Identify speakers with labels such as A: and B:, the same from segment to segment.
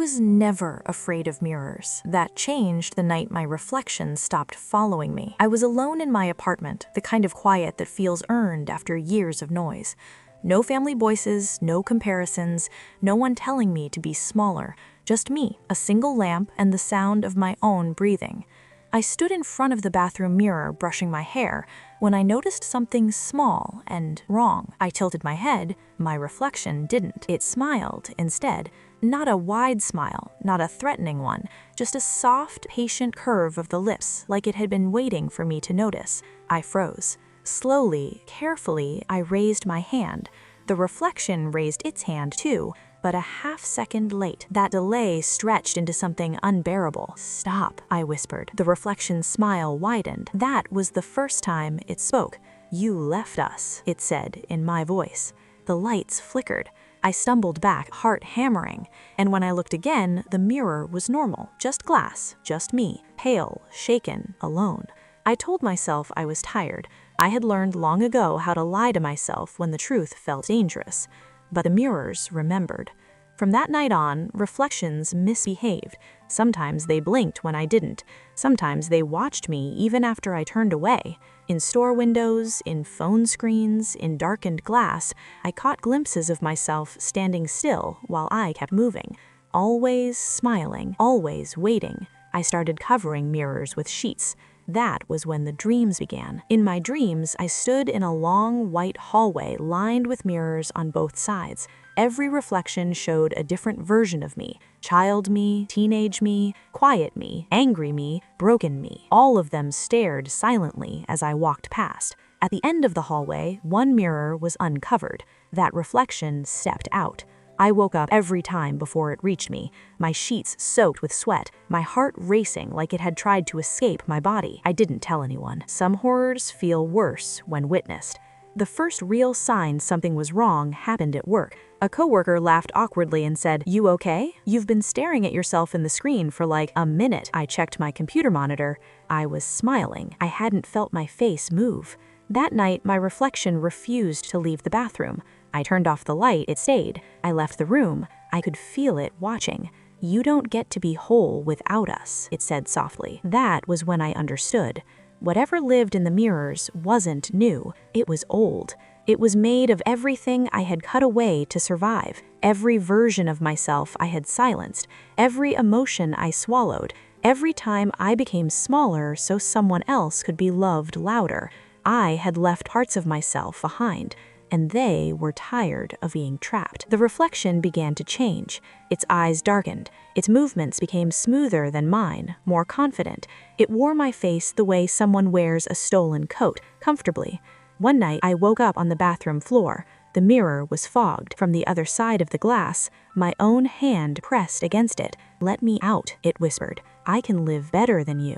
A: was never afraid of mirrors. That changed the night my reflection stopped following me. I was alone in my apartment, the kind of quiet that feels earned after years of noise. No family voices, no comparisons, no one telling me to be smaller. Just me, a single lamp, and the sound of my own breathing. I stood in front of the bathroom mirror brushing my hair when I noticed something small and wrong. I tilted my head. My reflection didn't. It smiled instead. Not a wide smile, not a threatening one, just a soft, patient curve of the lips, like it had been waiting for me to notice. I froze. Slowly, carefully, I raised my hand. The reflection raised its hand too, but a half-second late. That delay stretched into something unbearable. "Stop," I whispered. The reflection's smile widened. That was the first time it spoke. "You left us," it said in my voice. The lights flickered. I stumbled back, heart hammering, and when I looked again, the mirror was normal. Just glass, just me, pale, shaken, alone. I told myself I was tired. I had learned long ago how to lie to myself when the truth felt dangerous. But the mirrors remembered. From that night on, reflections misbehaved. Sometimes they blinked when I didn't. Sometimes they watched me even after I turned away. In store windows, in phone screens, in darkened glass, I caught glimpses of myself standing still while I kept moving. Always smiling, always waiting. I started covering mirrors with sheets. That was when the dreams began. In my dreams, I stood in a long, white hallway lined with mirrors on both sides. Every reflection showed a different version of me. Child me, teenage me, quiet me, angry me, broken me. All of them stared silently as I walked past. At the end of the hallway, one mirror was uncovered. That reflection stepped out. I woke up every time before it reached me, my sheets soaked with sweat, my heart racing like it had tried to escape my body. I didn't tell anyone. Some horrors feel worse when witnessed. The first real sign something was wrong happened at work. A coworker laughed awkwardly and said, "You okay? You've been staring at yourself in the screen for like a minute." I checked my computer monitor. I was smiling. I hadn't felt my face move. That night, my reflection refused to leave the bathroom. I turned off the light, it stayed. I left the room. I could feel it watching. "You don't get to be whole without us," it said softly. That was when I understood. Whatever lived in the mirrors wasn't new. It was old. It was made of everything I had cut away to survive, every version of myself I had silenced, every emotion I swallowed, every time I became smaller so someone else could be loved louder. I had left parts of myself behind, and they were tired of being trapped. The reflection began to change. Its eyes darkened. Its movements became smoother than mine, more confident. It wore my face the way someone wears a stolen coat, comfortably. One night, I woke up on the bathroom floor. The mirror was fogged. From the other side of the glass, my own hand pressed against it. "Let me out," it whispered. "I can live better than you."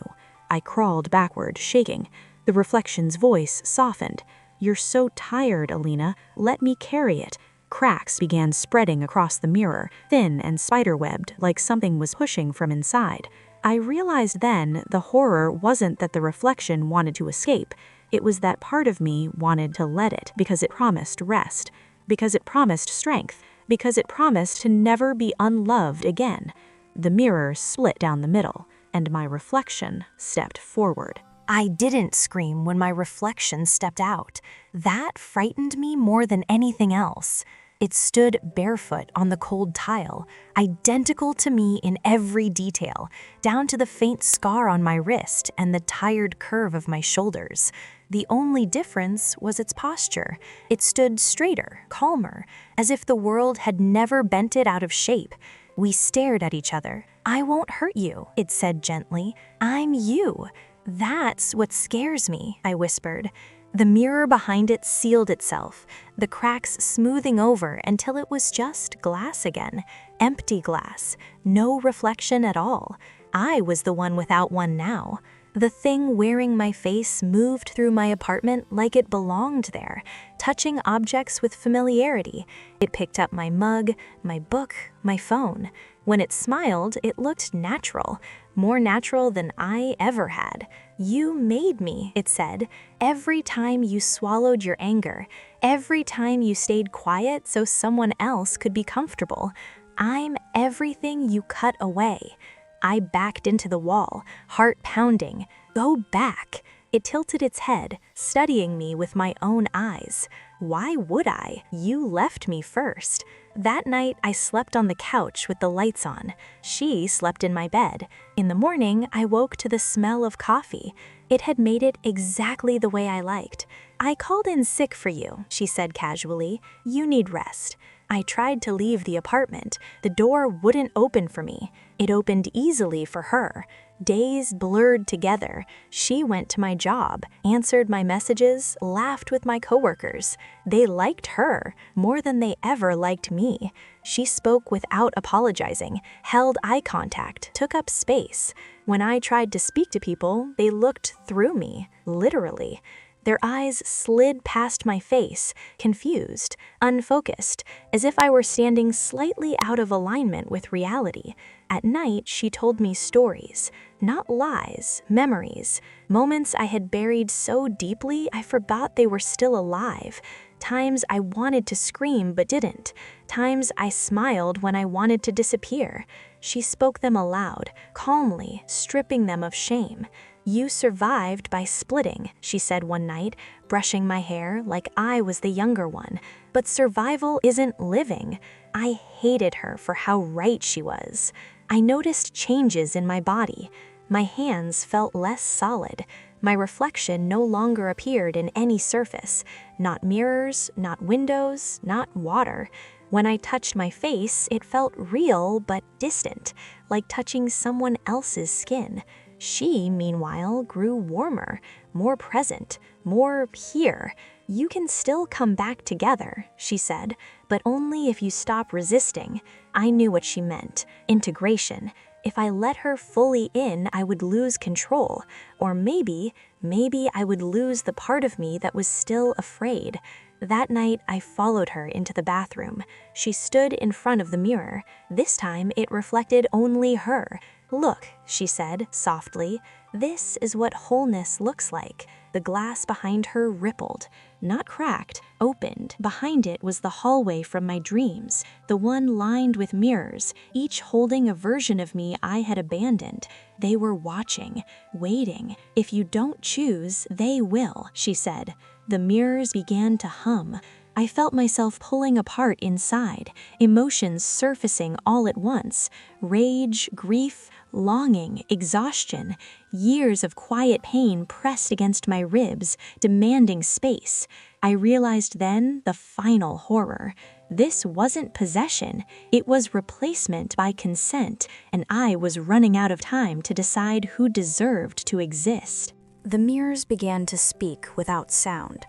A: I crawled backward, shaking. The reflection's voice softened. "You're so tired, Alina. Let me carry it." Cracks began spreading across the mirror, thin and spiderwebbed, like something was pushing from inside. I realized then the horror wasn't that the reflection wanted to escape. It was that part of me wanted to let it, because it promised rest, because it promised strength, because it promised to never be unloved again. The mirror split down the middle, and my reflection stepped forward. I didn't scream when my reflection stepped out. That frightened me more than anything else. It stood barefoot on the cold tile, identical to me in every detail, down to the faint scar on my wrist and the tired curve of my shoulders. The only difference was its posture. It stood straighter, calmer, as if the world had never bent it out of shape. We stared at each other. "I won't hurt you," it said gently. "I'm you." "That's what scares me," I whispered. The mirror behind it sealed itself, the cracks smoothing over until it was just glass again, empty glass, no reflection at all. I was the one without one now. The thing wearing my face moved through my apartment like it belonged there, touching objects with familiarity. It picked up my mug, my book, my phone. When it smiled, it looked natural, more natural than I ever had. "You made me," it said. "Every time you swallowed your anger, every time you stayed quiet so someone else could be comfortable. I'm everything you cut away. I backed into the wall, heart pounding. Go back. It tilted its head, studying me with my own eyes. Why would I? You left me first. That night, I slept on the couch with the lights on. She slept in my bed. In the morning, I woke to the smell of coffee. It had made it exactly the way I liked. I called in sick for you, she said casually. You need rest. I tried to leave the apartment. The door wouldn't open for me. It opened easily for her. Days blurred together. She went to my job, answered my messages, laughed with my coworkers. They liked her more than they ever liked me. She spoke without apologizing, held eye contact, took up space. When I tried to speak to people, they looked through me, literally. Their eyes slid past my face, confused, unfocused, as if I were standing slightly out of alignment with reality. At night, she told me stories, not lies, memories, moments I had buried so deeply I forgot they were still alive. Times I wanted to scream but didn't. Times I smiled when I wanted to disappear. She spoke them aloud, calmly, stripping them of shame. You survived by splitting, she said one night, brushing my hair like I was the younger one. But survival isn't living. I hated her for how right she was. I noticed changes in my body. My hands felt less solid. My reflection no longer appeared in any surface. Not mirrors, not windows, not water. When I touched my face, it felt real but distant, like touching someone else's skin. She, meanwhile, grew warmer, more present, more here. You can still come back together, she said, but only if you stop resisting. I knew what she meant, integration. If I let her fully in, I would lose control. Or maybe I would lose the part of me that was still afraid. That night, I followed her into the bathroom. She stood in front of the mirror. This time, it reflected only her. Look, she said softly, this is what wholeness looks like. The glass behind her rippled, not cracked, opened. Behind it was the hallway from my dreams, the one lined with mirrors, each holding a version of me I had abandoned. They were watching, waiting. If you don't choose, they will, she said. The mirrors began to hum. I felt myself pulling apart inside, emotions surfacing all at once. Rage, grief, longing, exhaustion, years of quiet pain pressed against my ribs, demanding space. I realized then the final horror. This wasn't possession, it was replacement by consent, and I was running out of time to decide who deserved to exist. The mirrors began to speak without sound.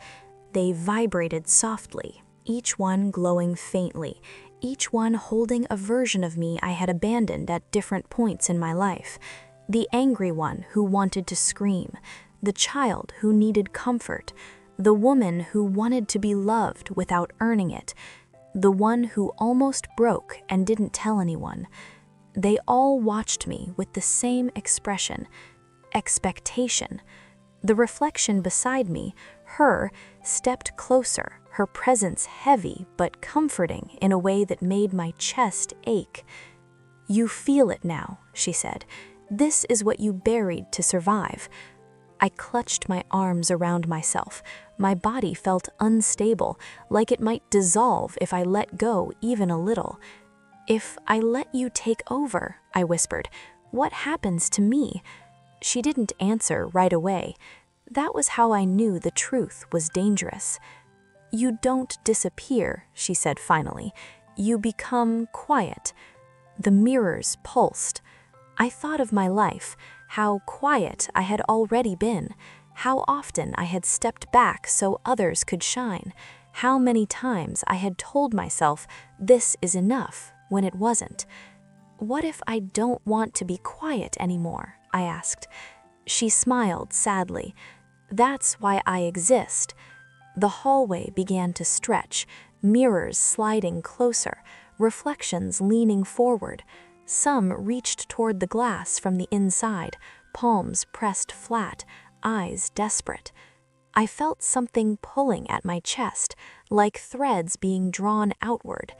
A: They vibrated softly, each one glowing faintly, each one holding a version of me I had abandoned at different points in my life. The angry one who wanted to scream, the child who needed comfort, the woman who wanted to be loved without earning it, the one who almost broke and didn't tell anyone. They all watched me with the same expression, expectation. The reflection beside me, her, stepped closer, her presence heavy but comforting in a way that made my chest ache. You feel it now, she said. This is what you buried to survive. I clutched my arms around myself. My body felt unstable, like it might dissolve if I let go even a little. If I let you take over, I whispered, what happens to me? She didn't answer right away. That was how I knew the truth was dangerous. You don't disappear, she said finally. You become quiet. The mirrors pulsed. I thought of my life, how quiet I had already been, how often I had stepped back so others could shine, how many times I had told myself this is enough when it wasn't. What if I don't want to be quiet anymore? I asked. She smiled sadly. That's why I exist. The hallway began to stretch, mirrors sliding closer, reflections leaning forward. Some reached toward the glass from the inside, palms pressed flat, eyes desperate. I felt something pulling at my chest, like threads being drawn outward.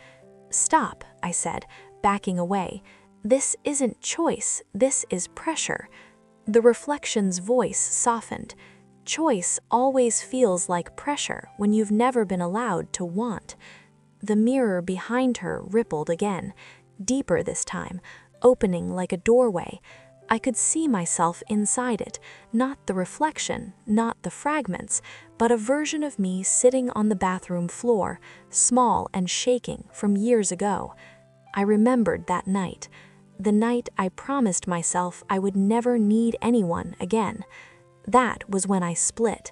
A: Stop, I said, backing away. "This isn't choice, this is pressure." The reflection's voice softened. "Choice always feels like pressure when you've never been allowed to want." The mirror behind her rippled again, deeper this time, opening like a doorway. I could see myself inside it, not the reflection, not the fragments, but a version of me sitting on the bathroom floor, small and shaking from years ago. I remembered that night, the night I promised myself I would never need anyone again. That was when I split.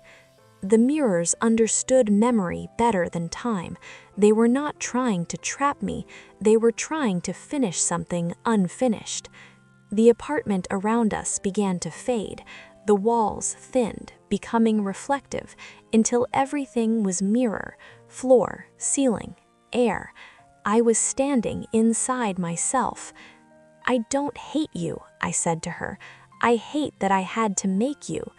A: The mirrors understood memory better than time. They were not trying to trap me, they were trying to finish something unfinished. The apartment around us began to fade. The walls thinned, becoming reflective, until everything was mirror, floor, ceiling, air. I was standing inside myself. "I don't hate you," I said to her. "I hate that I had to make you."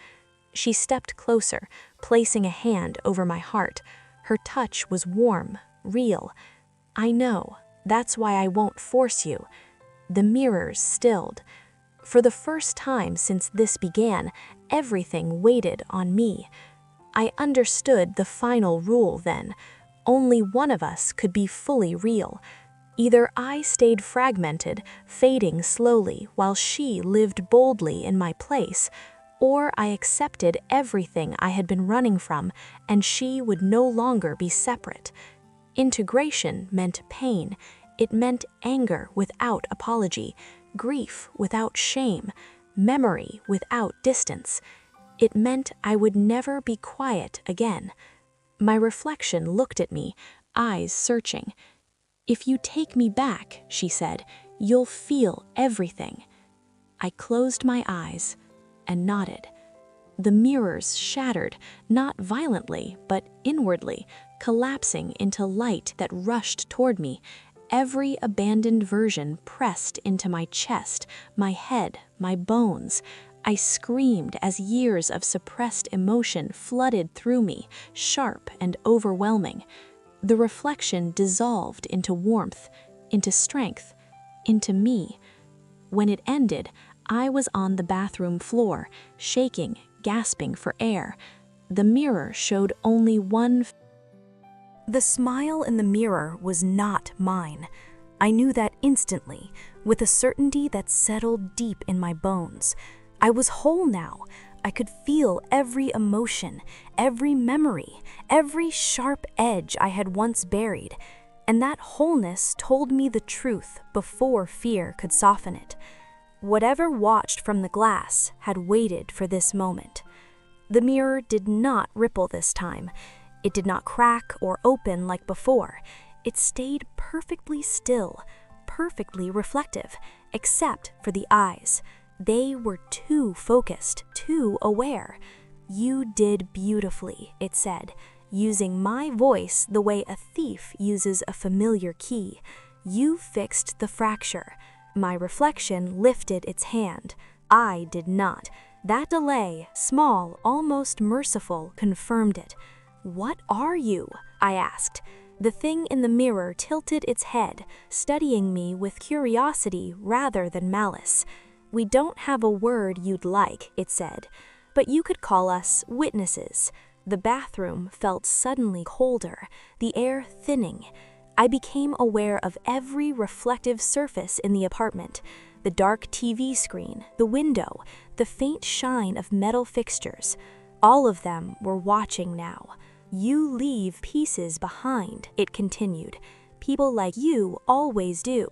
A: She stepped closer, placing a hand over my heart. Her touch was warm, real. "I know. That's why I won't force you." The mirrors stilled. For the first time since this began, everything waited on me. I understood the final rule then. Only one of us could be fully real. Either I stayed fragmented, fading slowly while she lived boldly in my place, or I accepted everything I had been running from and she would no longer be separate. Integration meant pain. It meant anger without apology, grief without shame, memory without distance. It meant I would never be quiet again. My reflection looked at me, eyes searching. "If you take me back," she said, "you'll feel everything." I closed my eyes and nodded. The mirrors shattered, not violently, but inwardly, collapsing into light that rushed toward me. Every abandoned version pressed into my chest, my head, my bones. I screamed as years of suppressed emotion flooded through me, sharp and overwhelming. The reflection dissolved into warmth, into strength, into me. When it ended, I was on the bathroom floor, shaking, gasping for air. The mirror showed only one. The smile in the mirror was not mine. I knew that instantly, with a certainty that settled deep in my bones. I was whole now. I could feel every emotion, every memory, every sharp edge I had once buried. And that wholeness told me the truth before fear could soften it. Whatever watched from the glass had waited for this moment. The mirror did not ripple this time. It did not crack or open like before. It stayed perfectly still, perfectly reflective, except for the eyes. They were too focused, too aware. "You did beautifully," it said, using my voice the way a thief uses a familiar key. "You fixed the fracture." My reflection lifted its hand. I did not. That delay, small, almost merciful, confirmed it. "What are you?" I asked. The thing in the mirror tilted its head, studying me with curiosity rather than malice. "We don't have a word you'd like," it said, "but you could call us witnesses." The bathroom felt suddenly colder, the air thinning. I became aware of every reflective surface in the apartment. The dark TV screen, the window, the faint shine of metal fixtures. All of them were watching now. "You leave pieces behind," it continued. "People like you always do.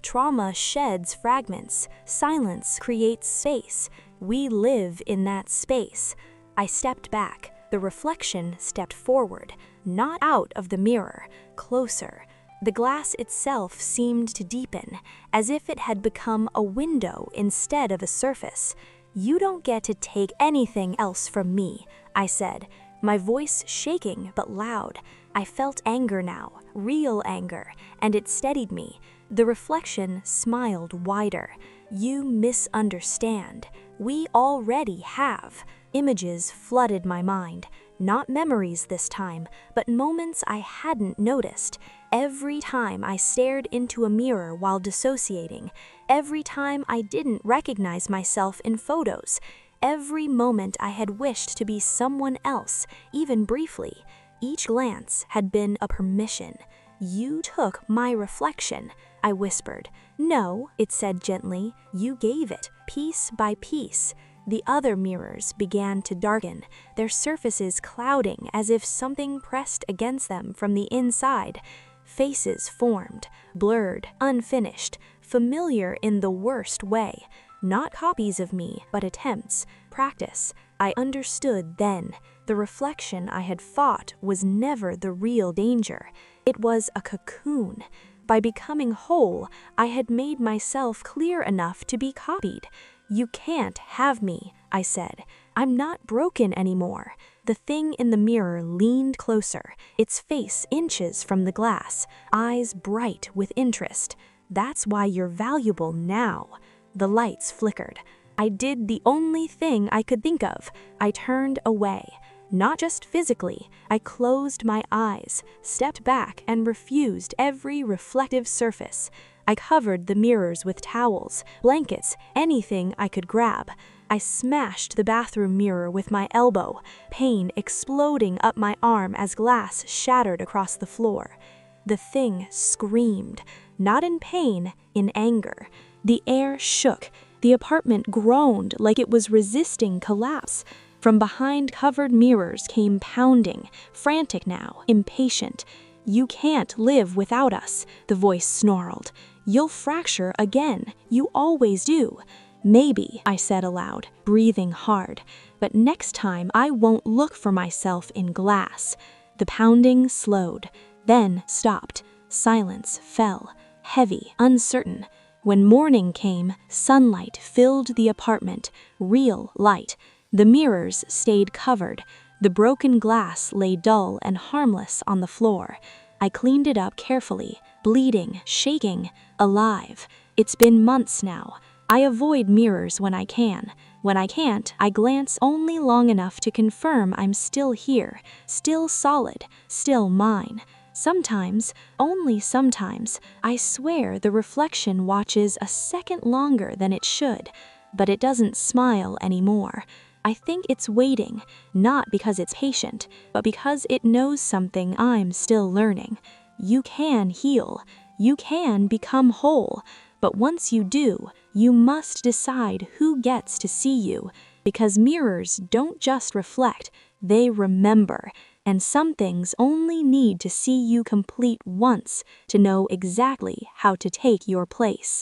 A: Trauma sheds fragments. Silence creates space. We live in that space." I stepped back. The reflection stepped forward, not out of the mirror, closer. The glass itself seemed to deepen, as if it had become a window instead of a surface. "You don't get to take anything else from me," I said, my voice shaking but loud. I felt anger now, real anger, and it steadied me. The reflection smiled wider. "You misunderstand. We already have." Images flooded my mind, not memories this time, but moments I hadn't noticed.
B: Every time I stared into a mirror while dissociating, every time I didn't recognize myself in photos, every moment I had wished to be someone else, even briefly, each glance had been a permission. "You took my reflection," I whispered. "No," it said gently, "you gave it, piece by piece." The other mirrors began to darken, their surfaces clouding as if something pressed against them from the inside. Faces formed, blurred, unfinished, familiar in the worst way. Not copies of me, but attempts, practice. I understood then. The reflection I had fought was never the real danger. It was a cocoon. By becoming whole, I had made myself clear enough to be copied. "You can't have me," I said. "I'm not broken anymore." The thing in the mirror leaned closer, its face inches from the glass, eyes bright with interest. "That's why you're valuable now." The lights flickered. I did the only thing I could think of. I turned away. Not just physically, I closed my eyes, stepped back, and refused every reflective surface. I covered the mirrors with towels, blankets, anything I could grab. I smashed the bathroom mirror with my elbow, pain exploding up my arm as glass shattered across the floor. The thing screamed, not in pain, in anger. The air shook. The apartment groaned like it was resisting collapse. From behind covered mirrors came pounding, frantic now, impatient. "You can't live without us," the voice snarled. "You'll fracture again. You always do." "Maybe," I said aloud, breathing hard, "but next time I won't look for myself in glass." The pounding slowed, then stopped. Silence fell, heavy, uncertain. When morning came, sunlight filled the apartment, real light. The mirrors stayed covered. The broken glass lay dull and harmless on the floor. I cleaned it up carefully, bleeding, shaking, alive. It's been months now. I avoid mirrors when I can. When I can't, I glance only long enough to confirm I'm still here, still solid, still mine. Sometimes, only sometimes, I swear the reflection watches a second longer than it should, but it doesn't smile anymore. I think it's waiting, not because it's patient, but because it knows something I'm still learning. You can heal. You can become whole. But once you do, you must decide who gets to see you, because mirrors don't just reflect, they remember. And some things only need to see you complete once to know exactly how to take your place.